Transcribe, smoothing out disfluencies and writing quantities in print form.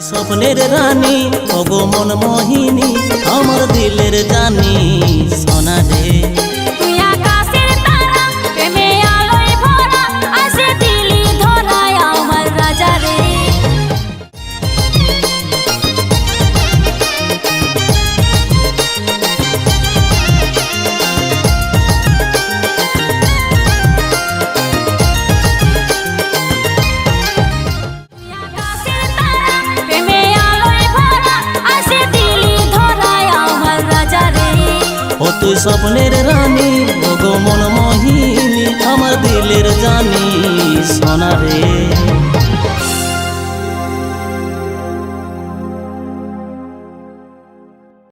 স্বপ্নের রানী ওগো মন মোহিনী আমার দিলের জানি সোনা রে তুই আকাশের তারা প্রেমে আলোয় ভরা আসে দিলি ধরায় আমার রাজা রে ও তুই স্বপ্নের রানী ওগো মন মোহিনী আমার দিলের জানি সোনা রে।